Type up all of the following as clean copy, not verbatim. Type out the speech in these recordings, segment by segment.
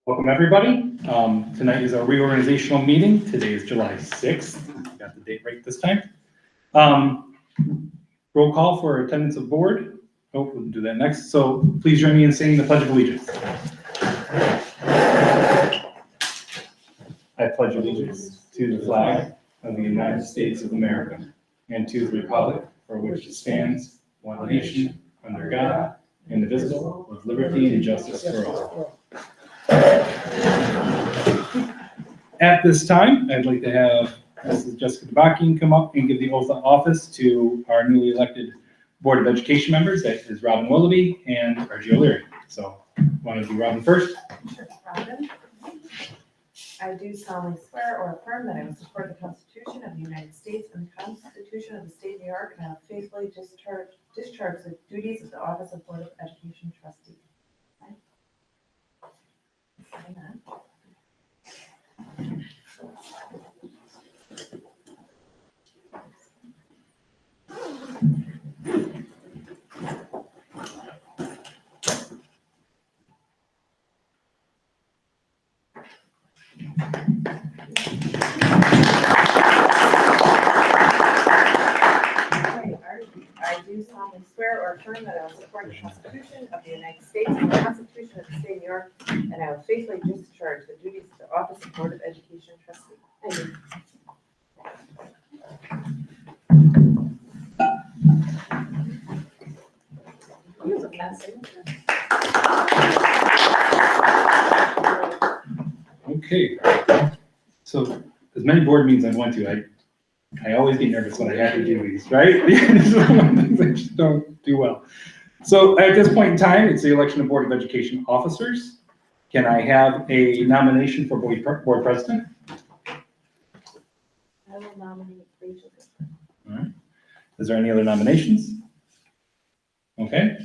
Welcome, everybody. Tonight is our reorganizational meeting. Today is July 6th. Got the date right this time. Roll call for attendance of board. Oh, we'll do that next. So please join me in saying the Pledge of Allegiance. I pledge allegiance to the flag of the United States of America and to the republic for which it stands, one nation, under God, indivisible, with liberty and justice for all. At this time, I'd like to have Mrs. Jessica Tabakian come up and give the oath of office to our newly elected Board of Education members. That is Robyn Willoughby and Argi O'Leary. So, want to do Robyn first? Sure, Robyn. I do solemnly swear or affirm that I will support the Constitution of the United States and the Constitution of the State of New York, and I will faithfully discharge the duties of the Office of Board of Education Trustee. Okay. Sign that. I do solemnly swear or affirm that I will support the Constitution of the United States and the Constitution of the State of New York, and I will faithfully discharge the duties of the Office of Board of Education Trustee. Thank you. Okay. So, as many board meetings I went to, I always get nervous when I have to do these, right? This is one of the things I just don't do well. So at this point in time, it's the election of Board of Education officers. Can I have a nomination for board president? I will nominate Rachel. All right. Is there any other nominations? Okay.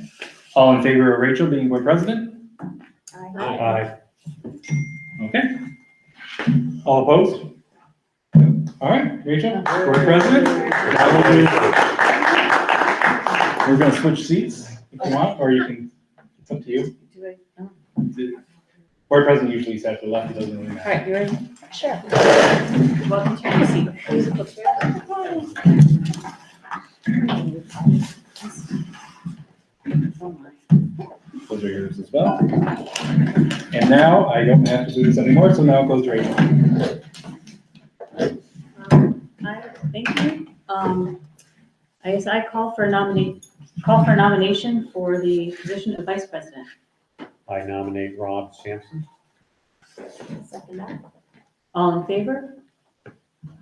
All in favor of Rachel being board president? Aye. Okay. All opposed? All right, Rachel, board president. We're going to switch seats if you want, or you can, it's up to you. Board president usually sits at the left, it doesn't really matter. All right, you ready? Sure. Welcome to your seat. Musical chair. Those are yours as well. And now I don't have to do this anymore, so now it goes to Rachel. Thank you. I guess I call for nomination for the position of vice president. I nominate Rob Samson. Second that. All in favor?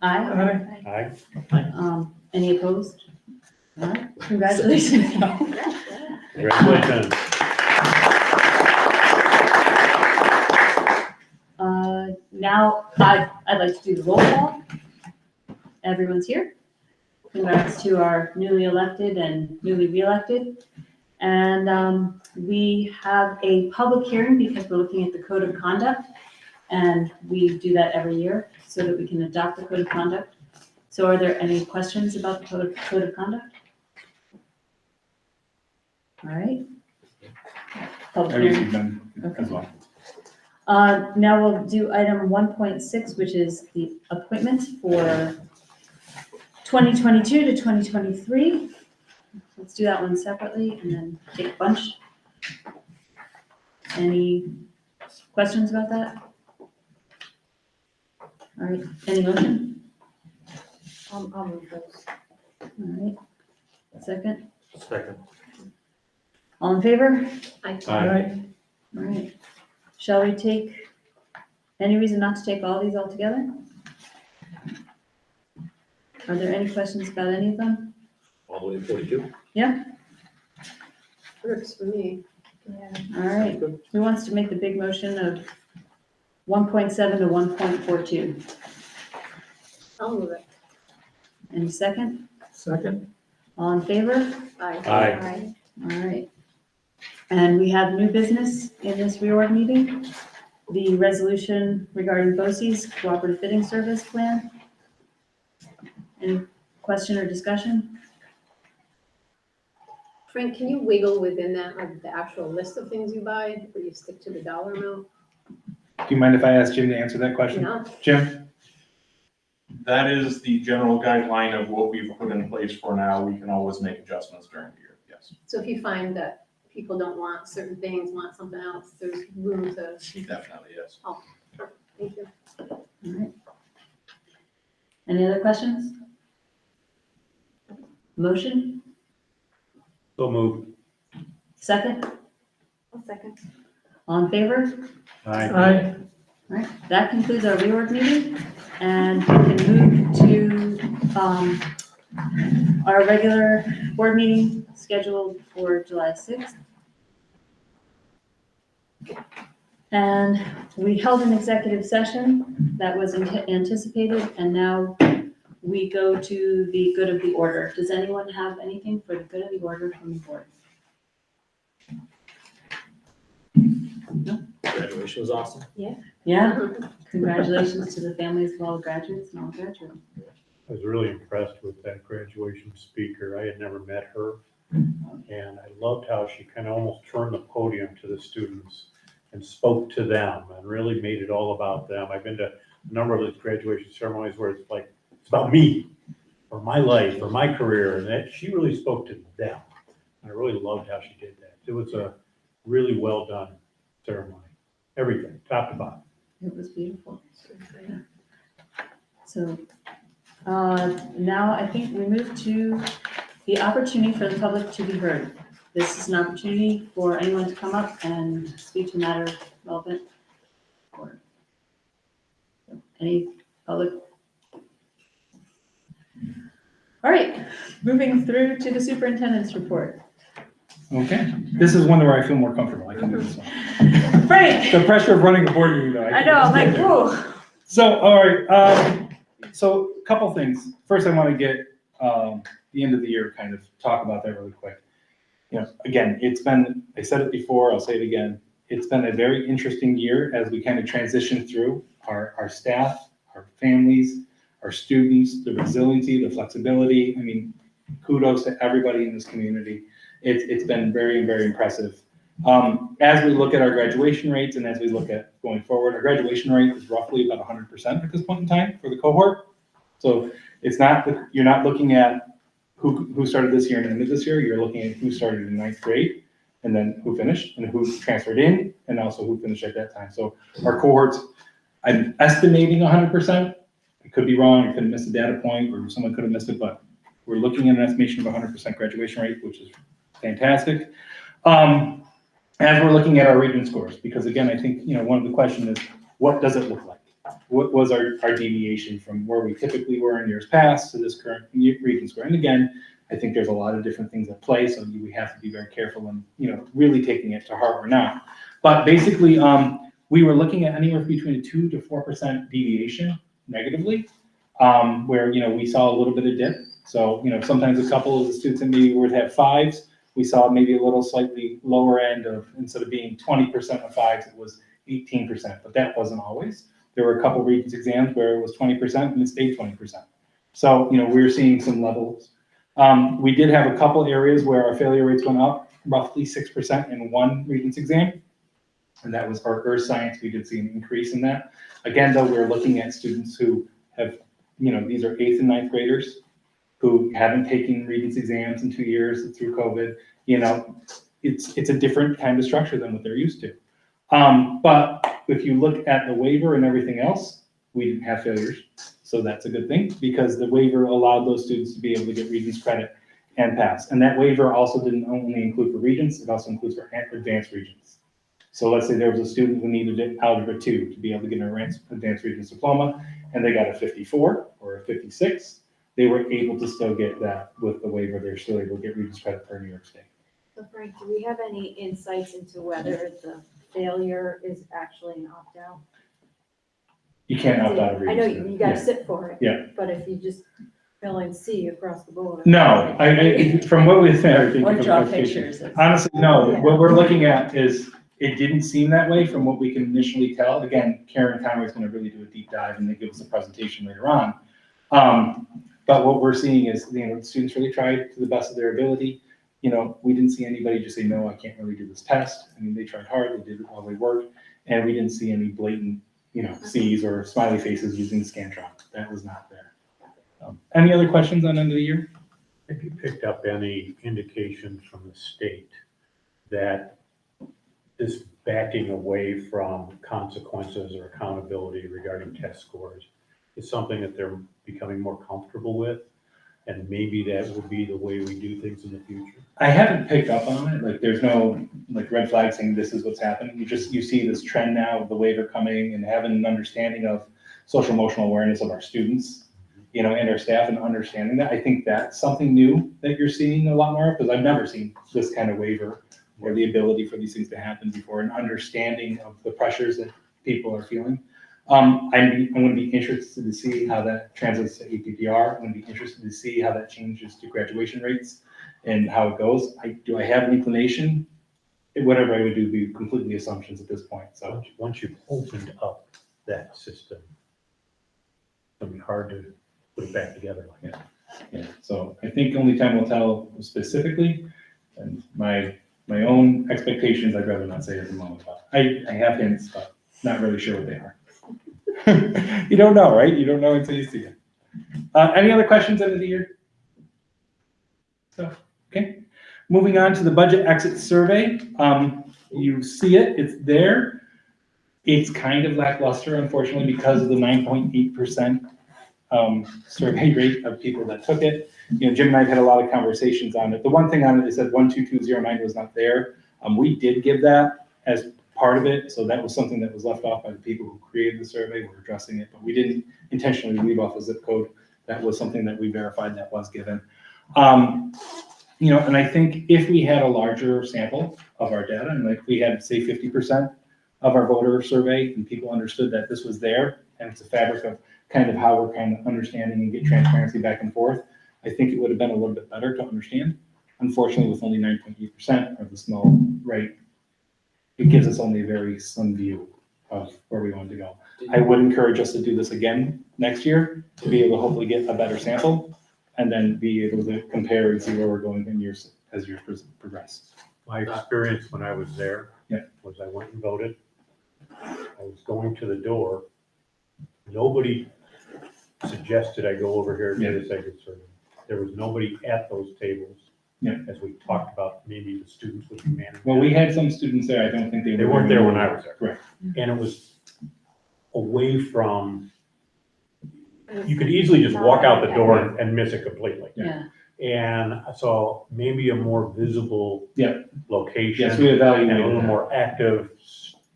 Aye. Aye. Any opposed? All right, congratulations. Congratulations. Now I'd like to do the roll call. Everyone's here. Congrats to our newly elected and newly reelected. And we have a public hearing because we're looking at the code of conduct. And we do that every year so that we can adopt the code of conduct. So are there any questions about the code of conduct? All right. Public I hearing. received them as well. Now we'll do item 1.6, which is the appointment for 2022 to 2023. Let's do that one separately and then take a bunch. Any questions about that? All right, any motion? I'll move those. All right, second. Second. All in favor? Aye. All right. Shall we take, any reason not to take all these all together? Are there any questions about any of them? All the way to 42. Yeah, Works for me. Yeah. all right. Who wants to make the big motion of 1.7 to 1.42? I'll move it. Any second? Second. All in favor? Aye. All right. And we have new business in this reorg meeting. The resolution regarding BOCES Cooperative Bidding Service Plan. Any question or discussion? Frank, can you wiggle within that, like the actual list of things you buy, or you stick to the dollar amount? Do you mind if I ask Jim to answer that question? No. Jim? That is the general guideline of what we've put in place for now. We can always make adjustments during the year, yes. So if you find that people don't want certain things, want something else, there's room to, Definitely, yes. thank you. All right. Any other questions? Motion, So moved. second, One second. all in favor? Aye. All right, that concludes our reorg meeting, and we can move to, our regular board meeting scheduled for July 6th. And we held an executive session that was anticipated, and now we go to the good of the order. Does anyone have anything for the good of the order from the board? Graduation was awesome. Yeah, congratulations to the families of all graduates and all graduates. I was really impressed with that graduation speaker. I had never met her. And I loved how she kind of almost turned the podium to the students and spoke to them and really made it all about them. I've been to a number of those graduation ceremonies where it's like, it's about me or my life or my career. And that she really spoke to them. I really loved how she did that. It was a really well done ceremony. Everything, top to bottom. It was beautiful. So now I think we move to the opportunity for the public to be heard. This is an opportunity for anyone to come up and speak to a matter relevant. Or any public. All right, moving through to the superintendent's report. Okay, this is one where I feel more comfortable. I can do this one. Frank, The pressure of running a board meeting, though. I know, I'm like, whoa. So, all right, so a couple things. First, I want to get the end of the year kind of talk about that really quick. You know, again, it's been, I said it before, I'll say it again. It's been a very interesting year as we kind of transition through our staff, our families, our students, the resiliency, the flexibility. I mean, kudos to everybody in this community. It's been very, very impressive. As we look at our graduation rates and as we look at going forward, our graduation rate is roughly about 100% at this point in time for the cohort. So it's not, you're not looking at who started this year and ended this year. You're looking at who started in 9th grade and then who finished and who transferred in and also who finished at that time. So our cohorts, I'm estimating 100%. I could be wrong. I could have missed a data point or someone could have missed it, but we're looking at an estimation of 100% graduation rate, which is fantastic. As we're looking at our region scores, because again, I think, you know, one of the questions is, what does it look like? What was our deviation from where we typically were in years past to this current region score? And again, I think there's a lot of different things at play, so we have to be very careful and, you know, really taking it to heart or not. But basically, we were looking at anywhere between a 2 to 4% deviation negatively, where, you know, we saw a little bit of dip. So, you know, sometimes a couple of the students in maybe would have 5s. We saw maybe a little slightly lower end of, instead of being 20% of 5s, it was 18%, but that wasn't always. There were a couple Regents exams where it was 20% and it stayed 20%. So, you know, we were seeing some levels. We did have a couple areas where our failure rates went up, roughly 6% in one Regents exam. And that was our earth science. We did see an increase in that. Again, though, we're looking at students who have, you know, these are 8th and 9th graders who haven't taken Regents exams in 2 years through COVID. You know, it's a different kind of structure than what they're used to. But if you look at the waiver and everything else, we didn't have failures. So that's a good thing because the waiver allowed those students to be able to get Regents credit and pass. And that waiver also didn't only include for Regents, it also includes for advanced Regents. So let's say there was a student who needed Algebra 2 to be able to get an advanced Regents diploma and they got a 54 or a 56. They were able to still get that with the waiver. They're still able to get Regents credit for New York State. So Frank, do we have any insights into whether the failure is actually an opt-out? You can't opt out of I know Regents. you gotta sit for it. Yeah. But if you just fill in C across the board. No, I from what we've said, Or draw pictures. honestly, no, what we're looking at is, it didn't seem that way from what we can initially tell. Again, Karen Conway is going to really do a deep dive and they give us a presentation later on. But what we're seeing is, you know, the students really tried to the best of their ability. You know, we didn't see anybody just say, no, I can't really do this test. I mean, they tried hard, they did all they worked. And we didn't see any blatant, Cs or smiley faces using Scantron. That was not there. Any other questions on end of the year? Have you picked up any indications from the state that this backing away from consequences or accountability regarding test scores is something that they're becoming more comfortable with? And maybe that will be the way we do things in the future? I haven't picked up on it. Like, there's no red flag saying this is what's happening. You see this trend now of the waiver coming and having an understanding of social emotional awareness of our students, and our staff, and understanding that. I think that's something new that you're seeing a lot more of, because I've never seen this kind of waiver or the ability for these things to happen before, and understanding of the pressures that people are feeling. I'm going to be interested to see how that translates to APPR. I'm going to be interested to see how that changes to graduation rates and how it goes. Do I have an inclination? Whatever I would do would be completely assumptions at this point. So Once you've opened up that system, it'll be hard to put it back together like that. yeah, so I think only time will tell specifically, and my own expectations I'd rather not say at the moment. But I have hints, but not really sure what they are. You don't know, right? You don't know until you see it. Any other questions end of the year? So, okay. Moving on to the budget exit survey. You see it, it's there. It's kind of lackluster, unfortunately, because of the 9.8% survey rate of people that took it. Jim and I have had a lot of conversations on it. The one thing on it is that 12209 was not there. We did give that as part of it, so that was something that was left off by the people who created the survey. We're addressing it, but we didn't intentionally leave off a zip code. That was something that we verified that was given. And I think if we had a larger sample of our data, and like we had, say, 50% of our voter survey, and people understood that this was there, and it's a fabric of kind of how we're kind of understanding and get transparency back and forth, I think it would have been a little bit better to understand. Unfortunately, with only 9.8% of the small rate, it gives us only a very slim view of where we want to go. I would encourage us to do this again next year to be able to hopefully get a better sample and then be able to compare and see where we're going in years as years progress. My experience when I was there Yeah. was I went and voted. I was going to the door. Nobody suggested I go over here and get a second survey. There was nobody at those tables. Yeah. As we talked about, maybe the students would be managing. Well, we had some students there. I don't think They weren't there when I was there. Correct. And it was away from, you could easily just walk out the door and miss it completely. Yeah. And so maybe a more visible Yeah. location. Yes, we And a evaluated little that. more active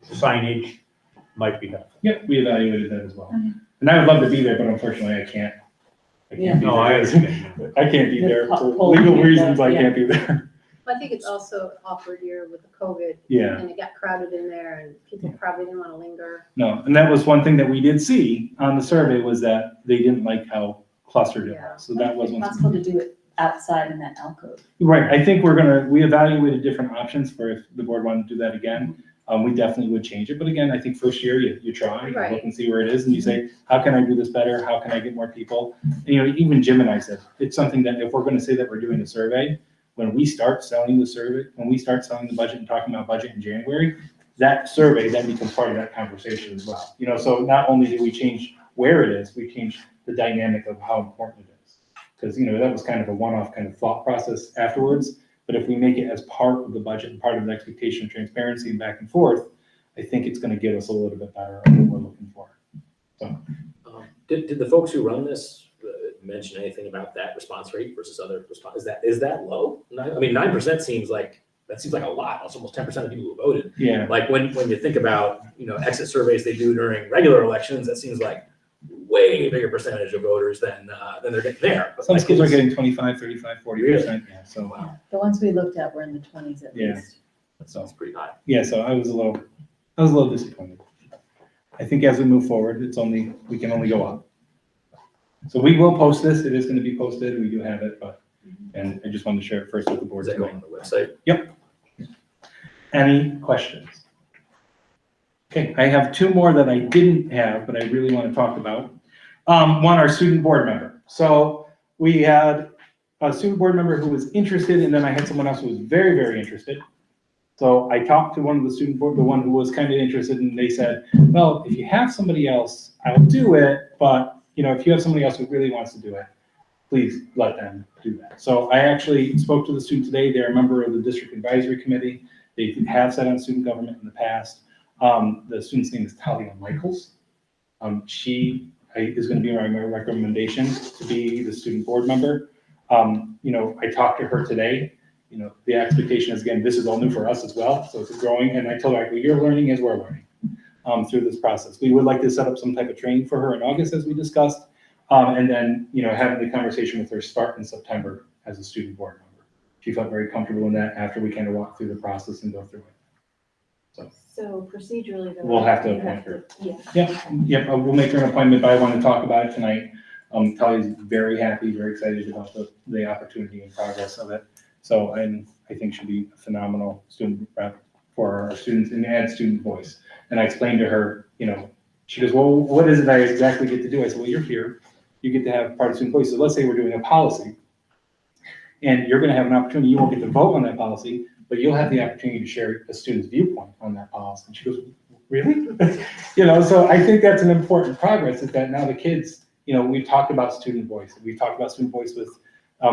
signage might be helpful. Yep, we evaluated that as well. And I would love to be there, but unfortunately I can't. Yeah. Be No, I there. understand. I can't be there for Polling legal people, reasons. I yeah. can't be there. I think it's also an awkward year with the COVID. Yeah. And it got crowded in there and people probably didn't want to linger. No, and that was one thing that we did see on the survey was that they didn't like how clustered it Yeah. was. So that was It's one. possible to do it outside in that alcove. Right, I think we evaluated different options for if the board wanted to do that again. We definitely would change it, but again, I think first year you try, you Right. look and see where it is, and you say, how can I do this better? How can I get more people? And, even Jim and I said, it's something that if we're gonna say that we're doing a survey, when we start selling the survey, when we start selling the budget and talking about budget in January, that survey then becomes part of that conversation as well. So not only do we change where it is, we change the dynamic of how important it is. Because, that was kind of a one-off kind of thought process afterwards. But if we make it as part of the budget and part of the expectation, transparency, and back and forth, I think it's going to give us a little bit better of what we're looking for. So, Did the folks who run this mention anything about that response rate versus other response? Is that low? 9% seems like a lot. That's almost 10% of people who voted. yeah, Like when you think about, exit surveys they do during regular elections, that seems like way bigger percentage of voters than they're getting there. But some like, schools are it's- getting 25, 35, 40%. Yeah, so, Wow, The ones we looked at were in the 20s at Yeah. least. that sounds pretty high. yeah, so I was a little disappointed. I think as we move forward, we can only go up. So we will post this. It is going to be posted. We do have it, and I just wanted to share it first with the board. Is that going on the website? Any questions? Okay, I have two more that I didn't have, but I really want to talk about. One, our student board member. So we had a student board member who was interested, and then I had someone else who was very, very interested. So I talked to one of the student board, the one who was kind of interested, and they said, well, if you have somebody else, I'll do it, but, if you have somebody else who really wants to do it, please let them do that. So I actually spoke to the student today. They're a member of the district advisory committee. They have sat on student government in the past. The student's name is Talia Michaels. She is going to be my recommendation to be the student board member. I talked to her today. The expectation is, again, this is all new for us as well, so it's growing. And I told her, well, you're learning as we're learning through this process. We would like to set up some type of training for her in August, as we discussed. And then, having the conversation with her start in September as a student board member. She felt very comfortable in that after we kind of walked through the process and go through it. So procedurally, though. We'll have to you appoint her. Yeah. Yep, we'll make her an appointment, but I want to talk about it tonight. Talia's very happy, very excited about the opportunity and progress of it. So I think she'll be a phenomenal student rep for our students and add student voice. And I explained to her, she goes, well, what is it I exactly get to do? I said, well, you're here. You get to have part of student voice. So let's say we're doing a policy and you're going to have an opportunity. You won't get to vote on that policy, but you'll have the opportunity to share a student's viewpoint on that policy. And she goes, really? So I think that's an important progress, is that now the kids, we've talked about student voice. We've talked about student voice with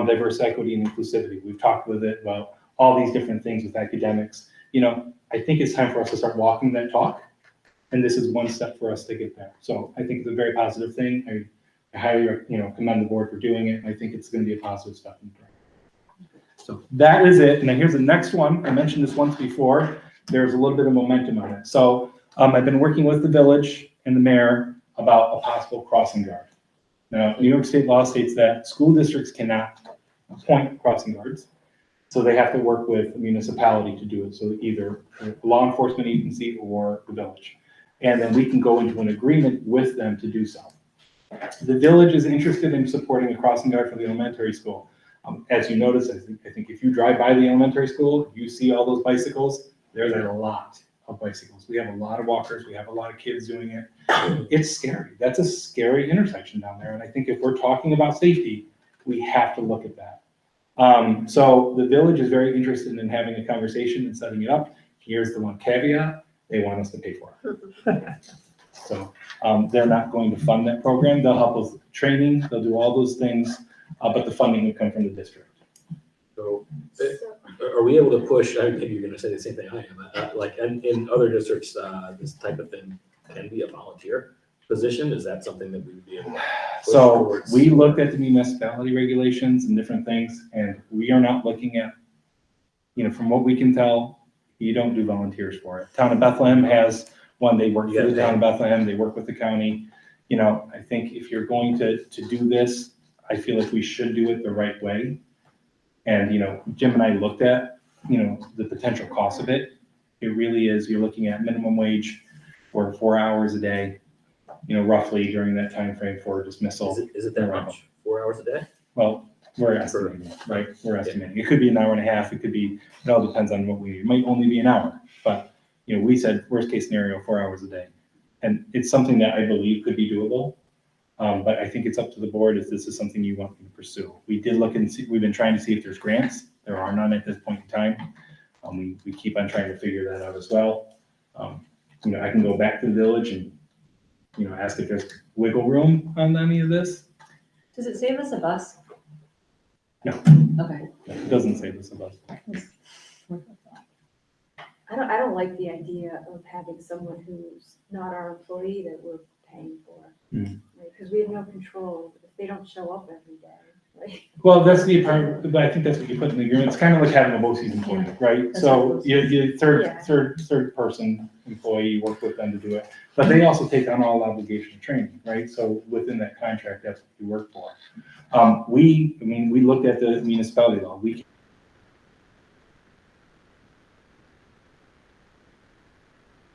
diverse equity and inclusivity. We've talked with it about all these different things with academics. I think it's time for us to start walking that talk. And this is one step for us to get there. So I think it's a very positive thing. I highly, commend the board for doing it. And I think it's going to be a positive step in the direction. So that is it. And then here's the next one. I mentioned this once before. There's a little bit of momentum on it. So I've been working with the village and the mayor about a possible crossing guard. Now, New York State law states that school districts cannot appoint crossing guards. So they have to work with a municipality to do it. So either a law enforcement agency or the village. And then we can go into an agreement with them to do so. The village is interested in supporting a crossing guard for the elementary school. As you notice, I think if you drive by the elementary school, you see all those bicycles. There's a lot of bicycles. We have a lot of walkers. We have a lot of kids doing it. It's scary. That's a scary intersection down there. And I think if we're talking about safety, we have to look at that. So the village is very interested in having a conversation and setting it up. Here's the one caveat: they want us to pay for it. So they're not going to fund that program. They'll help us with training. They'll do all those things, but the funding will come from the district. So are we able to push, maybe you're going to say the same thing I am, like in other districts, this type of thing can be a volunteer position? Is that something that we would be able to push So towards? we looked at the municipality regulations and different things, and we are not looking at, from what we can tell, you don't do volunteers for it. Town of Bethlehem has one. They work for the town of Bethlehem. They work with the county. I think if you're going to do this, I feel like we should do it the right way. And, Jim and I looked at, the potential cost of it. It really is, you're looking at minimum wage for 4 hours a day, roughly during that time frame for dismissal. Is it that much? 4 hours a day? Well, we're estimating, right? We're estimating. It could be an hour and a half. It could be, it all depends on what we need. It might only be an hour, but, we said worst case scenario, 4 hours a day. And it's something that I believe could be doable. But I think it's up to the board if this is something you want me to pursue. We did look and see, we've been trying to see if there's grants. There are none at this point in time. We keep on trying to figure that out as well. I can go back to the village and, ask if there's wiggle room on any of this. Does it save us a bus? No. Okay. It doesn't save us a bus. I don't like the idea of having someone who's not our employee that we're paying for. Mm. Right? Because we have no control if they don't show up every day, right? Well, that's the part, but I think that's what you put in the agreement. It's kind of like having a BOCES employee, right? That's So what you Yeah. third person employee, you work with them to do it. But they also take on all obligation of training, right? So within that contract, that's what you work for. We looked at the municipality law. We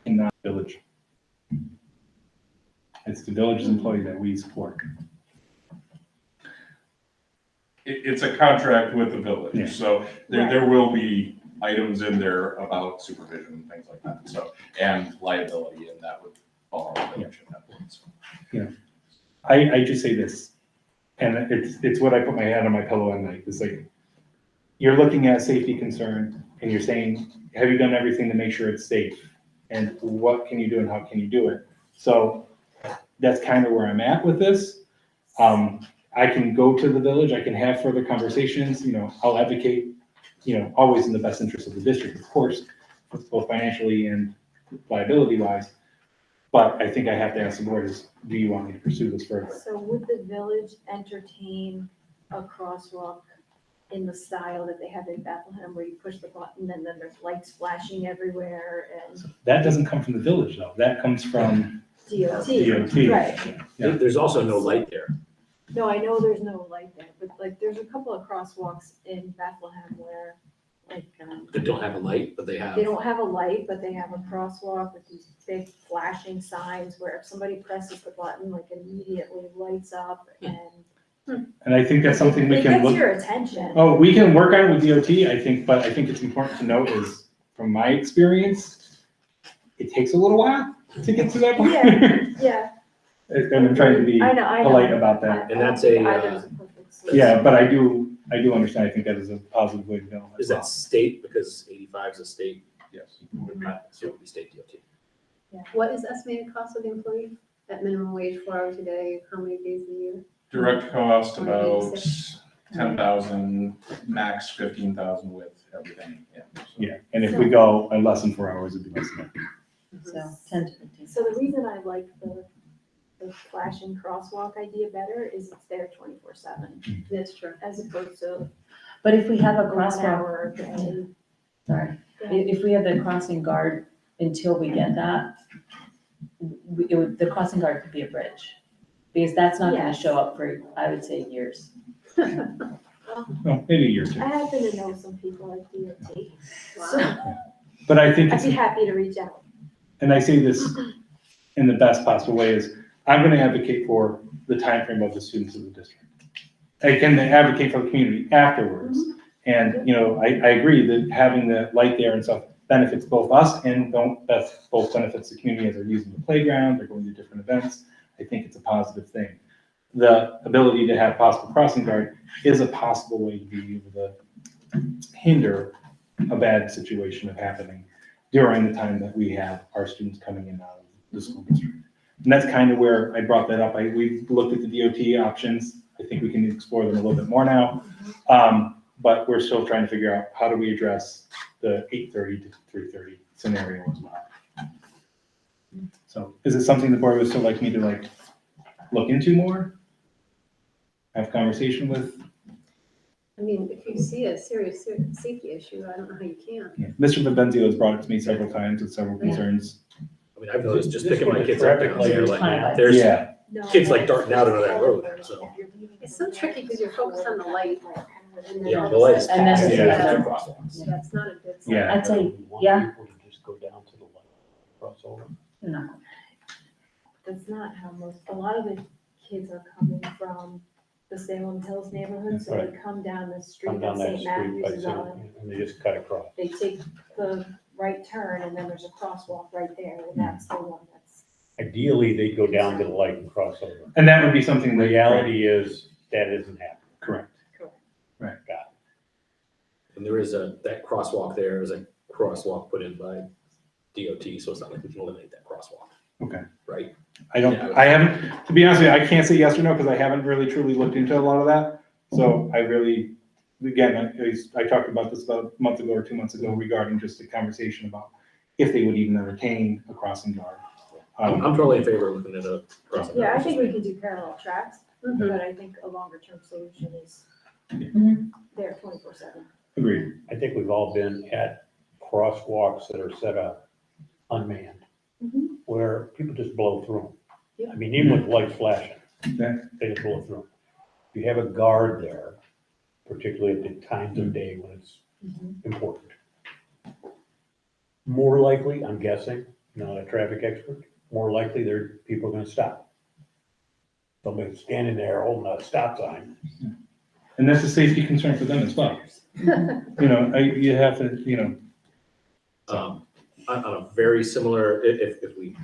cannot village. It's the village's employee that we support. It's a contract with the Yeah. village, so there will be items in there about supervision and things like that, so, and liability, and that would fall on the village at that point, so. I just say this, and it's what I put my hand on my pillow at night. It's like, you're looking at a safety concern and you're saying, have you done everything to make sure it's safe? And what can you do and how can you do it? So that's kind of where I'm at with this. I can go to the village, I can have further conversations, I'll advocate, always in the best interest of the district, of course, both financially and liability wise. But I think I have to ask the board is, do you want me to pursue this further? So would the village entertain a crosswalk in the style that they have in Bethlehem, where you push the button and then there's lights flashing everywhere and That doesn't come from the village though, that comes from DOT? DOT. Right. Yeah. There's also no light there. No, I know there's no light there, but like, there's a couple of crosswalks in Bethlehem where, like, They don't have a light, but they have. they don't have a light, but they have a crosswalk with these big flashing signs where if somebody presses the button, like, it immediately lights up and. And I think that's something we It can gets look. your attention. Oh, we can work on it with DOT, I think, but I think it's important to note is, from my experience, it takes a little while to get to that point. Yeah. And I'm trying to be I know. polite about that. And that's a, Either's perfect solution. Yeah, but I do understand, I think that is a positive way to go. Is that state, because 85 is a state, Yes. so it would be state DOT. What is the estimated cost of the employee at minimum wage, 4 hours a day, how many days a year? Direct cost about 10,000, max 15,000 with everything. Yeah, and if we go less than 4 hours, it'd be less than that. So 10 to 15. So the reason I like the flashing crosswalk idea better is it's there 24/7, That's true. as opposed to But if we have a 1 crosswalk, hour a day. sorry, if we have the crossing guard until we get that, the crossing guard could be a bridge. Because that's not gonna Yes. show up for, I would say, years. Well, maybe a year or two. I happen to know some people at DOT, so Wow. But I think I'd it's, be happy to reach out. and I say this in the best possible way, is I'm gonna advocate for the timeframe of the students of the district. I can advocate for the community afterwards. And, I agree that having the light there and stuff benefits both us and both benefits the community as they're using the playground, they're going to different events. I think it's a positive thing. The ability to have possible crossing guard is a possible way to be able to hinder a bad situation of happening during the time that we have our students coming in and out of the school district. And that's kind of where I brought that up. We've looked at the DOT options. I think we can explore them a little bit more now. But we're still trying to figure out how do we address the 8:30 to 3:30 scenario as well. So is it something the board would still like me to look into more? Have conversation with? I mean, if you see a serious safety issue, I don't know how you can't. Yeah. Mr. Vivenzio has brought it to me several times with several concerns. I mean, I've noticed just Just picking my with the kids up traffic there, lights. like, there's, Yeah, No, Kids like darting out into that road, so. It's so tricky because you're focused on the light. And then yeah, all the of a light is sudden- And then passing, it's- yeah, yeah. two crosswalks. That's not a good sign. Yeah. I'd say, We want yeah. people to just go down to the light, cross over. No. That's not how a lot of the kids are coming from the Salem Hills neighborhood, so they come down the street Come that down that St. street by Matthews is St. on. and they just cut across. They take the right turn and then there's a crosswalk right there, and that's the one that's. Ideally, they go down to the light and cross over. and that would be something The that. reality is that isn't happening. Correct. And there is that crosswalk there is a crosswalk put in by DOT, so it's not like we can eliminate that crosswalk, Okay. right? I haven't, to be honest with you, I can't say yes or no because I haven't really truly looked into a lot of that. So I really, again, I talked about this about a month ago or 2 months ago regarding just a conversation about if they would even entertain a crossing guard. I'm totally in favor of looking at a crossing. Yeah, I guard. think we can do parallel tracks, Mhm. but I think a longer term solution is Mhm. there 24/7. Agreed. I think we've all been at crosswalks that are set up unmanned, Mhm. where people just blow through them. Yep. I mean, even with lights flashing, Yeah. they just blow through them. If you have a guard there, particularly at the times of day when it's important. More likely, I'm guessing, not a traffic expert, more likely people are gonna stop. Somebody's standing there holding a stop sign. And that's a safety concern for them as well. You have to, On a very similar, if we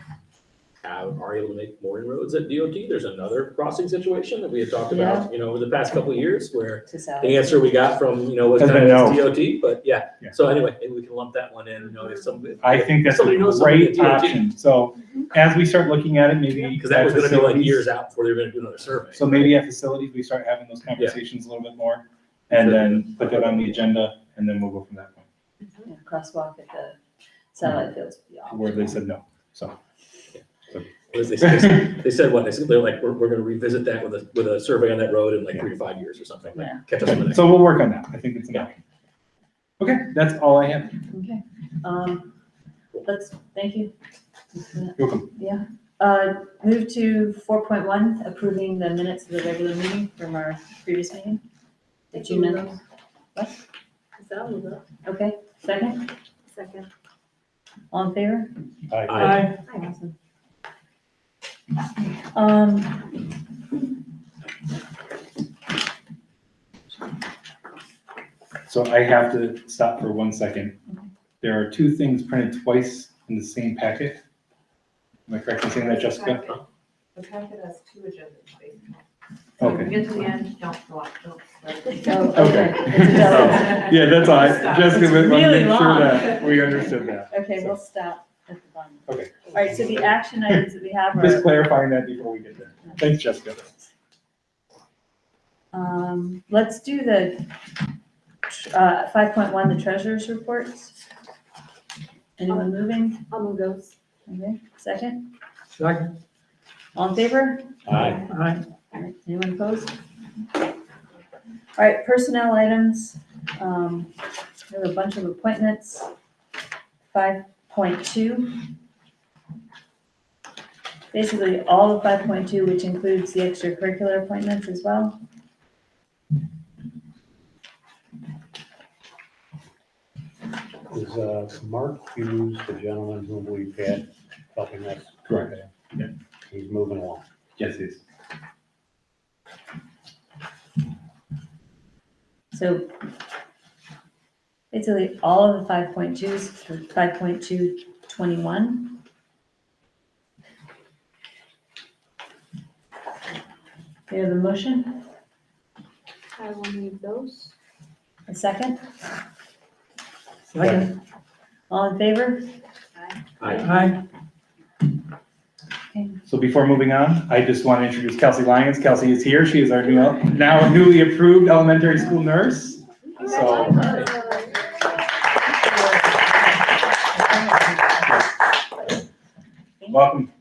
are able to make more inroads at DOT. There's another crossing situation that we had talked about, over the past couple of years where To sell. the answer we got from, was Has kind been of no. DOT, but yeah. Yeah. So anyway, maybe we can lump that one in, if somebody. I think that's a somebody knows somebody great at DOT. option. So as we start looking at it, maybe. Because that was at gonna be like facilities- years out before they were gonna do another survey. So maybe at facilities, we start having those conversations a little bit more, and then put that on the agenda, and then we'll go from that point, Yeah, crosswalk at the satellite fields would be awesome. where they said no, so. They said what? They said they're like, we're gonna revisit that with a survey on that road in like 3 to 5 years or something. Like, Yeah. catch us on the next. So we'll work on that, I think it's enough. Okay, that's all I have. Okay, thank you. You're welcome. Yeah, move to 4.1, approving the minutes of the regular meeting from our previous meeting. The June minutes. So, move up. Okay, second, Second. all in favor? Aye. Awesome. So I have to stop for 1 second. There are 2 things printed twice in the same packet. Am I correct in saying that, Jessica? The packet has 2 agendas, basically. So when Okay. we get to the end, don't go up, don't. Oh, okay. It's a delegate. Yeah, that's all. Jessica, It's wanted to really make sure long. that we understood that. Okay, we'll stop at the bottom. Okay. All right, so the action items that we have Just are, clarifying that before we get there. Thanks, Jessica. let's do the 5.1, the treasurer's reports. Anyone moving? I'll move those. Okay, second? Second. All in favor? Aye. All right, anyone opposed? All right, personnel items, we have a bunch of appointments. 5.2. Basically, all of 5.2, which includes the extracurricular appointments as well. Is Mark Hughes the gentleman whom we've had helping us? Correct. Yeah. He's moving along. Yes, yes. So basically, all of the 5.2s for 5.221. We have a motion, I will move those. a second? Second. All in favor? Aye. Okay. So before moving on, I just want to introduce Kelsey Lyons. Kelsey is here. She is our now newly approved elementary school nurse. So, welcome.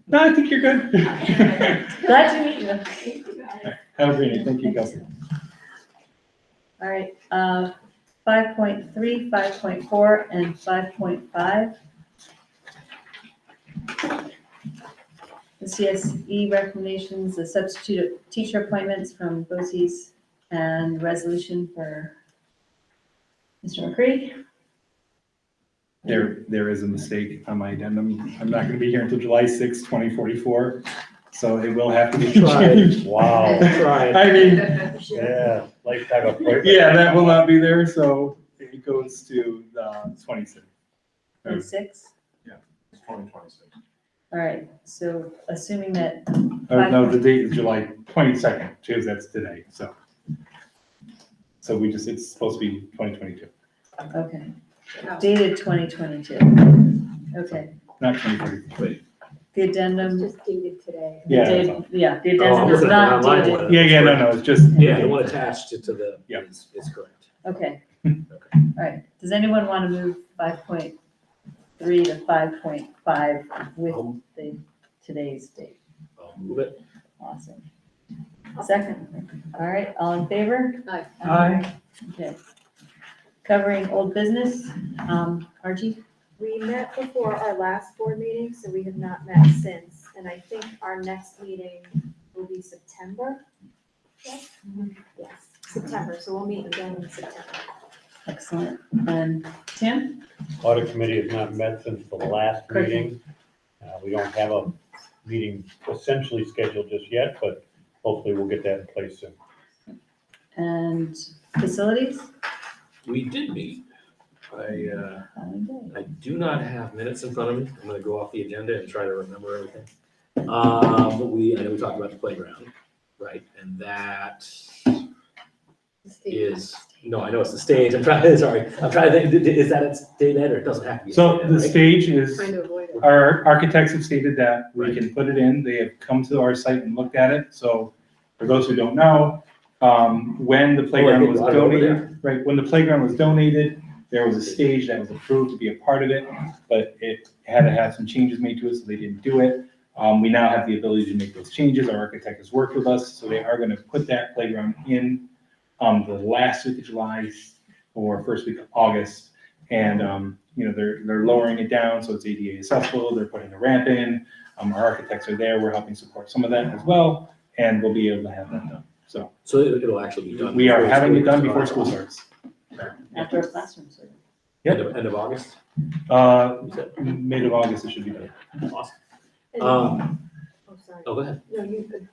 No, I think you're good. Glad to meet you. Have a great day. Thank you, Kelsey. All right, 5.3, 5.4, and 5.5. The CSE recommendations, the substitute teacher appointments from BOCES, and resolution for Mr. Macri. There is a mistake on my addendum. I'm not going to be here until July 6, 2044, so it will have to be Tried. changed. Wow. Try. I mean, Yeah, lifetime appointment. yeah, that will not be there, so it goes to the 26th. 26. It's 2026. All right, so assuming that, No, the date is July 22nd, because that's today, so. So it's supposed to be 2022, okay, dated 2022. Okay, not 2023. the addendum. Just dated today. Yeah, the that's date- all. Yeah, the Oh, I'm addendum is looking at the not online dated. one. Yeah, no, it's just. Yeah, the one attached to the, Yeah. is correct. Okay, all right. Does anyone want to move 5.3 to 5.5 with the today's date? I'll move it. Awesome. Second, all right, all in favor? Aye. Aye. Okay. Covering old business, Argi? We met before our last board meeting, so we have not met since, and I think our next meeting will be September. Yes, Yes, September, so we'll meet again in September. Excellent. And Tim? Audit committee has not met since the last Correct. meeting. We don't have a meeting essentially scheduled just yet, but hopefully we'll get that in place soon. And facilities? We did meet. I do not have minutes in front of me. I'm gonna go off the agenda and try to remember everything. I know we talked about the playground, right? And that is, no, I know it's the stage. I'm trying to think, is that at state ed or it doesn't have to be? at So state ed, the right? stage is, Trying to avoid it. our architects have stated that we Right. can put it in. They have come to our site and looked at it. So for those who don't know, when the playground was brought it over donated, right, when the playground was donated, there was a stage that was approved to be a part of it, but it had to have some changes made to it, so they didn't do it. We now have the ability to make those changes. Our architect has worked with us, so they are gonna put that playground in, the last week of July or first week of August. And, they're lowering it down, so it's ADA accessible. They're putting a ramp in. Our architects are there. We're helping support some of that as well, and we'll be able to have that done. So So it'll actually be done. we are before having it done school before starts. school starts. After a classroom survey. End of August? You said? Mid of August, it should be done. Awesome. And- Um, Oh, sorry. Oh, go ahead. No,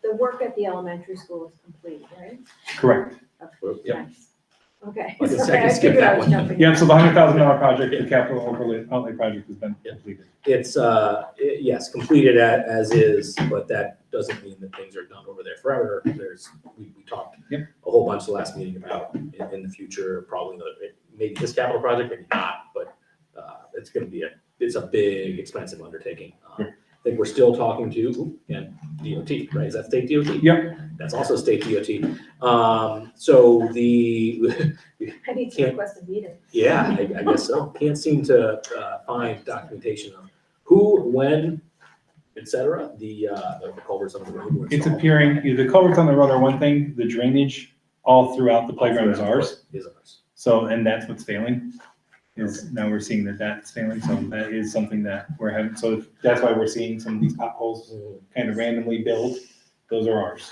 the work at the elementary school is complete, right? Correct. Yep. Nice. Okay. I can Sorry, I skip figured I that was one. jumping. Yeah, so the $100,000 project, the capital outlay project has been Yeah. completed. It's, yes, completed as is, but that doesn't mean that things are done over there forever. We talked Yep. a whole bunch the last meeting about in the future, probably maybe this capital project, maybe not, but it's a big, expensive undertaking. I think we're still talking to, and DOT, right? Is that state DOT? Yep. That's also state DOT. So I need to request a meeting. yeah, I guess so. Can't seem to find documentation of who, when, et cetera, the culverts on the road were It's installed. appearing, the culverts on the road are one thing, the drainage all throughout the playground is ours. Is ours. So, and that's what's failing, is now we're seeing that that's failing, so that is something that we're having, so that's why we're seeing some of these potholes kind of randomly build, those are ours.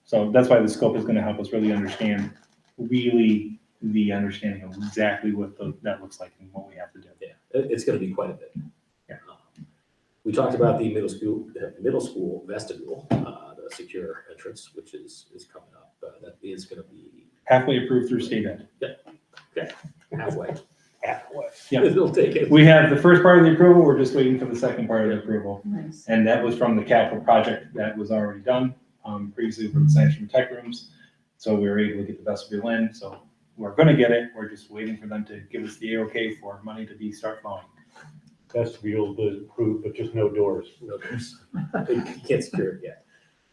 So that's why the scope is gonna help us really understand, really the understanding of exactly what that looks like and what we have to do. Yeah, it's gonna be quite a bit. Yeah. We talked about the middle school vestibule, the secure entrance, which is coming up. That is gonna be Halfway approved through state ed. halfway. Halfway. Yeah, It'll take it. we have the first part of the approval, we're just waiting for the second part of the approval. Nice. And that was from the capital project that was already done, previously for the science room tech rooms. So we were able to get the vestibule in, so we're gonna get it, we're just waiting for them to give us the okay for money to start flowing. Vestibule is approved, but just no doors. No, there's, you can't secure it yet.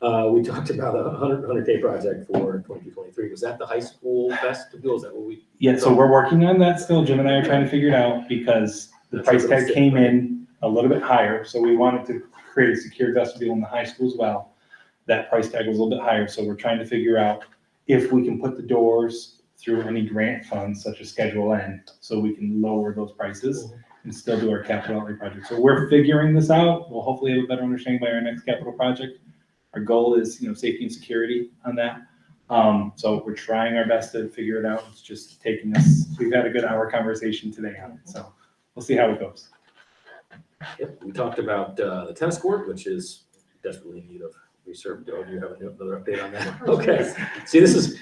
We talked about a 100K project for 22-23. Was that the high school vestibule? Is that what we? Yeah, so we're working on that still, Jim and I are trying to figure it out, because the price tag came in a little bit higher, so we wanted to create a secure vestibule in the high school as well. That price tag was a little bit higher, so we're trying to figure out if we can put the doors through any grant funds such as Schedule N, so we can lower those prices and still do our capital outlay project. So we're figuring this out. We'll hopefully have a better understanding by our next capital project. Our goal is, safety and security on that. So we're trying our best to figure it out. It's just taking us, we've had a good hour conversation today on it, so we'll see how it goes. Yep, we talked about the tennis court, which is desperately in need of resurfacing. Do you have another update on that? Okay, see, this is,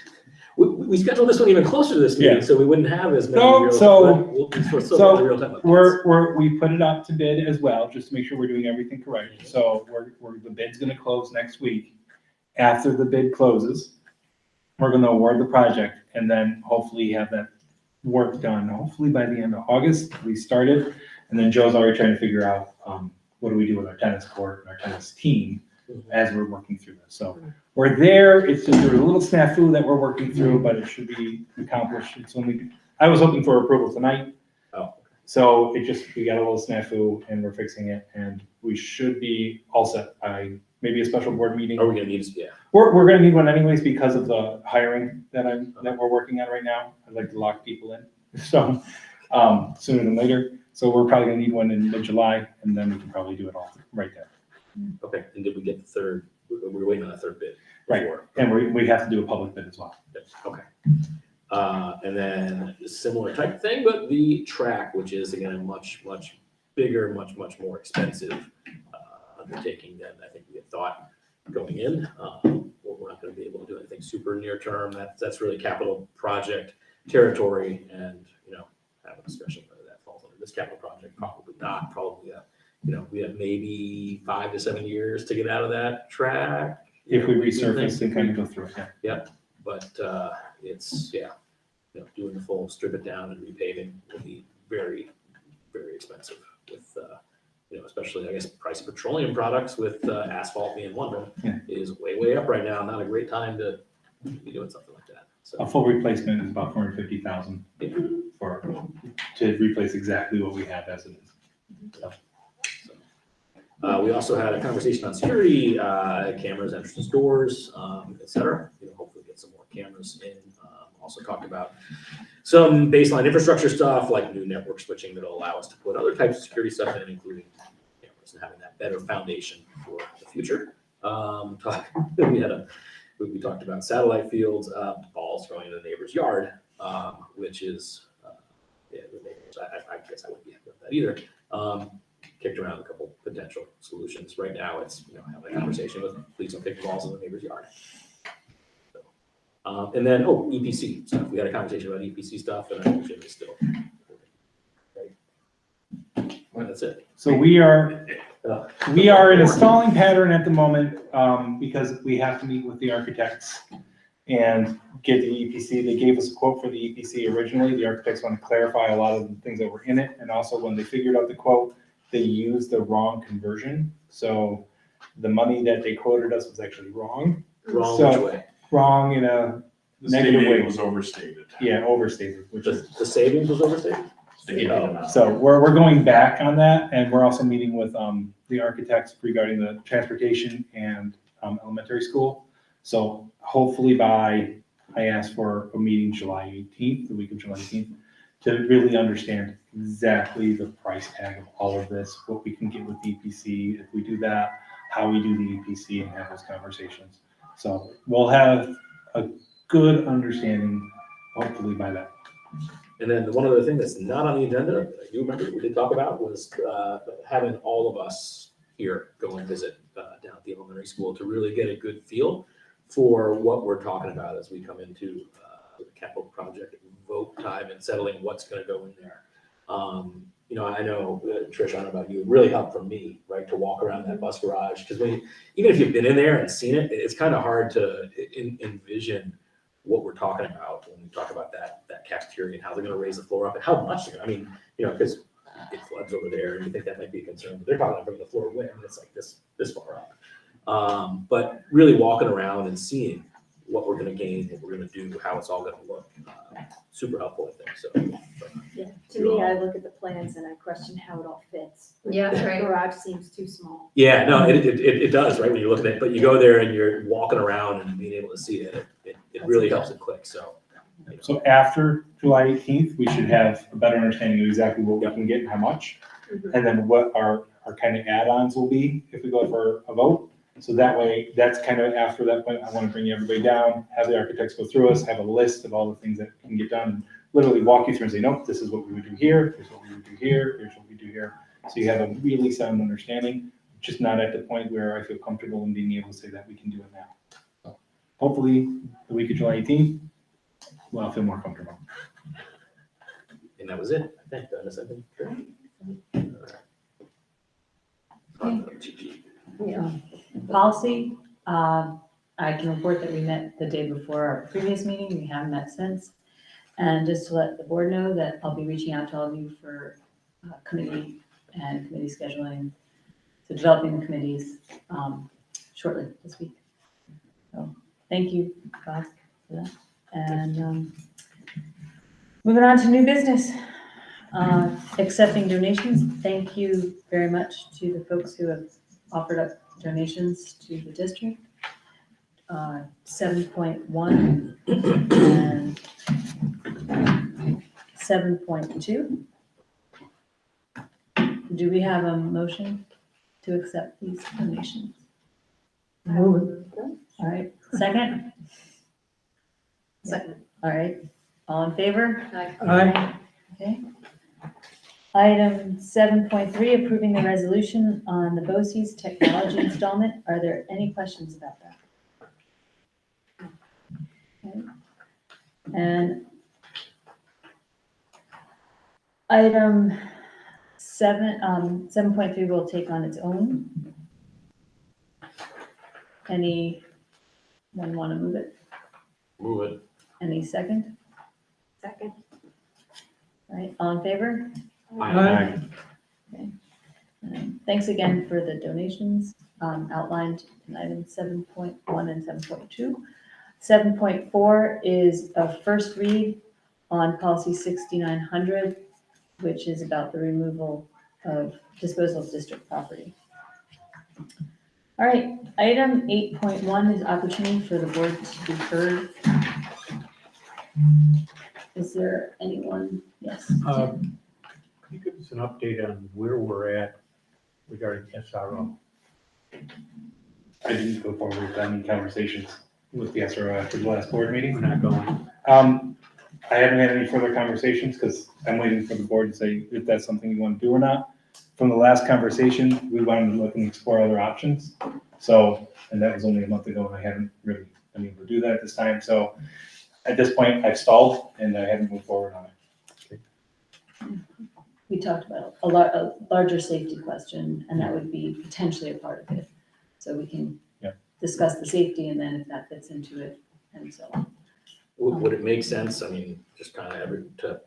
we scheduled this one even closer to this meeting, Yeah. so we wouldn't have as many. No, real- so- we'll still have the real-time updates. We put it out to bid as well, just to make sure we're doing everything correct. So the bid's gonna close next week. After the bid closes, we're gonna award the project and then hopefully have that work done, hopefully by the end of August, we started. And then Joe's already trying to figure out, what do we do with our tennis court and our tennis team as we're working through this. So we're there, it's just there's a little snafu that we're working through, but it should be accomplished. It's only, I was hoping for approval tonight. Oh. So we got a little snafu and we're fixing it, and we should be all set by maybe a special board meeting. Are we gonna need, yeah, We're gonna need one anyways because of the hiring that we're working on right now. I'd like to lock people in, so, sooner than later. So we're probably gonna need one in mid-July, and then we can probably do it all right there. okay, and did we get the third, we're waiting on a third bid? Right. before. And we have to do a public bid as well. Okay. And then similar type of thing, but the track, which is again a much bigger, much more expensive undertaking than I think we had thought going in. We're not going to be able to do anything super near term. That's really capital project territory, and have a discussion whether that falls under this capital project, probably not, probably, we have maybe 5 to 7 years to get out of that track. If we think resurface and if kind we- of go through it, yeah. But it's, doing the full strip it down and repaving will be very, very expensive with, especially, I guess, price of petroleum products with asphalt being one of Yeah. them is way, way up right now. Not a great time to be doing something like that. A So, full replacement is about 450,000 to replace exactly what we have as it is. we also had a conversation on security, cameras, entrances, doors, et cetera. Hopefully get some more cameras in. Also talked about some baseline infrastructure stuff like new network switching that'll allow us to put other types of security stuff in, including cameras and having that better foundation for the future. We talked about satellite fields, balls going into the neighbor's yard, which is, the neighbors, I guess I wouldn't be happy with that either. Kicked around a couple potential solutions. Right now, it's, having a conversation with, please don't kick balls in the neighbor's yard. So, and then, EPC stuff. We had a conversation about EPC stuff, and I know Jim is still. Right. Well, that's it. So we are in a stalling pattern at the moment, because we have to meet with the architects and get the EPC. They gave us a quote for the EPC originally. The architects want to clarify a lot of the things that were in it. And also when they figured out the quote, they used the wrong conversion. So the money that they quoted us was actually wrong. Wrong So- which way? Wrong in a The state negative way. aid was overstated. Yeah, overstated, which The, is. the savings was overstated? State aid amount. So we're going back on that, and we're also meeting with the architects regarding the transportation and elementary school. So hopefully I asked for a meeting July 18th, the week of July 18th, to really understand exactly the price tag of all of this, what we can get with EPC, if we do that, how we do the EPC, and have those conversations. So we'll have a good understanding, hopefully by that. And then the one other thing that's not on the agenda, that I do remember we did talk about, was having all of us here go and visit down at the elementary school to really get a good feel for what we're talking about as we come into the capital project vote time and settling what's going to go in there. I know, Trish, I don't know about you, it really helped for me, right, to walk around that bus garage, because even if you've been in there and seen it, it's kind of hard to envision what we're talking about when we talk about that cafeteria and how they're going to raise the floor up and how much they're going to, because it floods over there and you think that might be a concern, but they're talking about bringing the floor away. I mean, it's like this far up. But really walking around and seeing what we're going to gain, what we're going to do, how it's all going to look, super helpful, I think. So, Yeah, to me, I look at the plans and I question how it all fits. Yeah, The right. garage seems too small. yeah, no, it does, right? When you look at it, but you go there and you're walking around and being able to see it, it really helps it click. So, So after July 18th, we should have a better understanding of exactly what we can get and how much. Mhm. And then what our kind of add-ons will be if we go for a vote. So that way, that's kind of after that point, I want to bring everybody down, have the architects go through us, have a list of all the things that can get done, and literally walk you through and say, nope, this is what we would do here, here's what we would do here, here's what we do here. So you have a really sound understanding, just not at the point where I feel comfortable in being able to say that we can do it now. So hopefully, the week of July 18th, well, I'll feel more comfortable. and that was it, I think. Did I miss anything? Yeah. Policy, I can report that we met the day before our previous meeting, we haven't met since. And just to let the board know that I'll be reaching out to all of you for committee and committee scheduling, so developing the committees shortly this week. So, thank you, Bob, for that. And moving on to new business. Accepting donations, thank you very much to the folks who have offered up donations to the district. 7.1 and 7.2. Do we have a motion to accept these donations? Move. All right, second? Second. All right, all in favor? Aye. Okay. Item 7.3, approving the resolution on the BOCES technology installment. Are there any questions about that? Okay. And Item 7.3 will take on its own. Anyone want to move it? Move it. Any second? Second. All right, all in favor? Aye. Okay. Thanks again for the donations outlined in items 7.1 and 7.2. 7.4 is a first read on policy 6900, which is about the removal of disposal of district property. All right, item 8.1 is opportunity for the board to be heard. Is there anyone? Yes. Can you give us an update on where we're at regarding SRO? I didn't go forward with any conversations with the SRO after the last board We're meeting. not going. I haven't had any further conversations because I'm waiting for the board to say if that's something you want to do or not. From the last conversation, we wanted to look and explore other options. So, and that was only a month ago and I haven't really been able to do that at this time. So at this point, I've stalled and I haven't moved forward on it. We talked about a larger safety question, and that would be potentially a part of it. So we can Yeah. discuss the safety and then if that fits into it and so on. Would it make sense, I mean, just kind of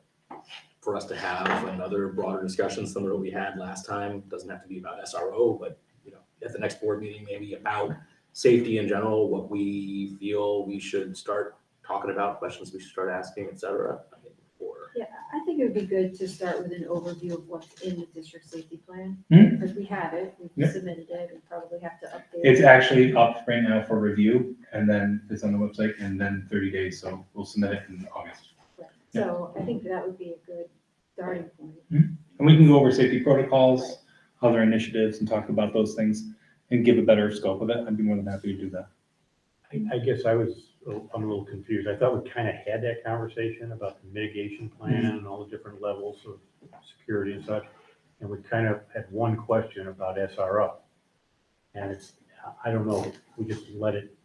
for us to have another broader discussion similar to what we had last time? Doesn't have to be about SRO, but, you know, at the next board meeting, maybe about safety in general, what we feel we should start talking about, questions we should start asking, et cetera. I mean, or, Yeah, I think it would be good to start with an overview of what's in the district safety plan, Hmm. because we have it, we've Yeah. submitted it, we probably have to update It's it. actually up right now for review and then it's on the website and then 30 days. So we'll submit it in August. So I think that would be a good starting point. And we can go over safety protocols, other initiatives and talk about those things and give a better scope of it. I'd be more than happy to do that. I guess I'm a little confused. I thought we kind of had that conversation about the mitigation plan and all the different levels of security and such. And we kind of had one question about SRO. And it's, I don't know, we just let it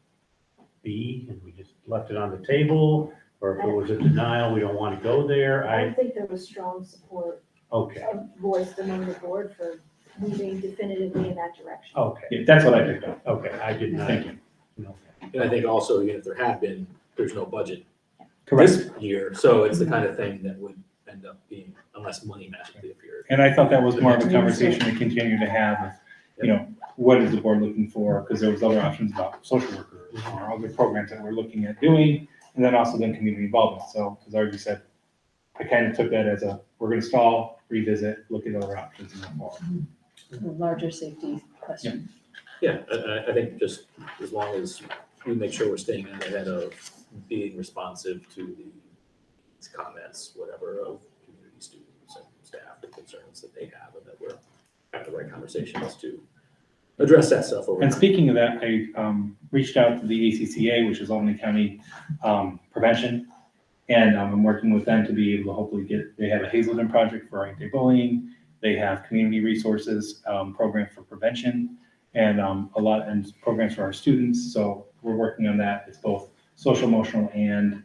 be and we just left it on the table, or if it was a denial, we don't want to go there. I think there was strong support Okay, voiced among the board for moving definitively in that direction. okay, Yeah, that's what I picked up. okay, I did not Thank you. know. and I think also, even if there had been, there's no budget Correct. this year, so it's the kind of thing that would end up being, unless money magically appeared. And I thought that was more of a conversation to continue to have, you know, what is the board looking for? Because there was other options about social workers or other programs that we're looking at doing, and then also then community involvement. So, as Argi said, I kind of took that as we're going to stall, revisit, look at other options and move forward. A larger safety question. Yeah, I think just as long as we make sure we're staying ahead of being responsive to these comments, whatever, of community students and staff and concerns that they have, and that we're having the right conversations to address that stuff over And time. speaking of that, I reached out to the ACCA, which is Albany County Prevention, and I'm working with them to be able to hopefully they have a Hazelden project for anti-bullying, they have community resources program for prevention, and and programs for our students. So we're working on that. It's both social, emotional, and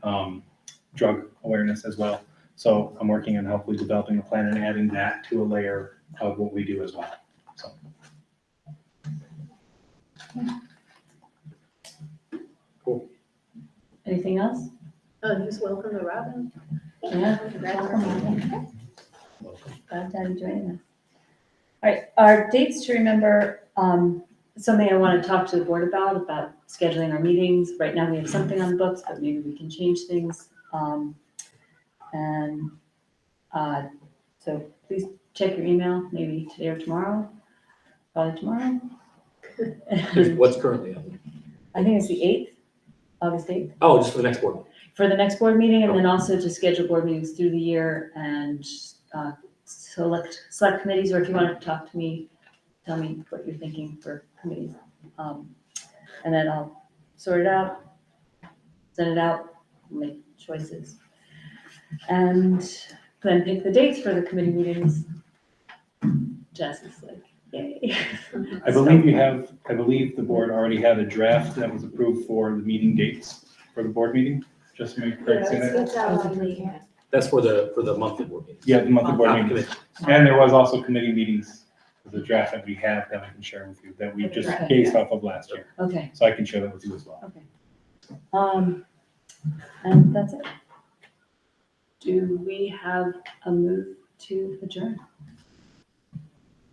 drug awareness as well. So I'm working on hopefully developing a plan and adding that to a layer of what we do as well. So. Cool. Anything else? Just welcome to Robyn. Yeah. Congratulations. Glad to have you joining us. All right, our dates to remember, something I want to talk to the board about scheduling our meetings. Right now, we have something on the books, but maybe we can change things. So please check your email, maybe today or tomorrow, probably tomorrow. What's currently on? I think it's the 8th, August 8th. Oh, just for the next board. For the next board meeting, and then also to schedule board meetings through the year and select committees, or if you want to talk to me, tell me what you're thinking for committees. And then I'll sort it out, send it out, make choices. And then pick the dates for the committee meetings. Jess is like, yay. I believe the board already had a draft that was approved for the meeting dates for the board meeting, just to make correct say that. It's out on the That's for the monthly board meetings. Yeah, the monthly board Not meetings. committee. And there was also committee meetings, the draft that we have that I can share with you, that we just Okay. based off of last year. Okay, So I can share that with you as well. and that's it. Do we have a move to adjourn?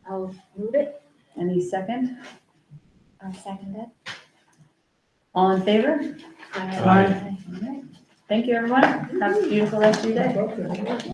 I'll move it. Any second? I'll second it. All in favor? Aye. All right. Thank you, everyone. Have a beautiful rest of your day.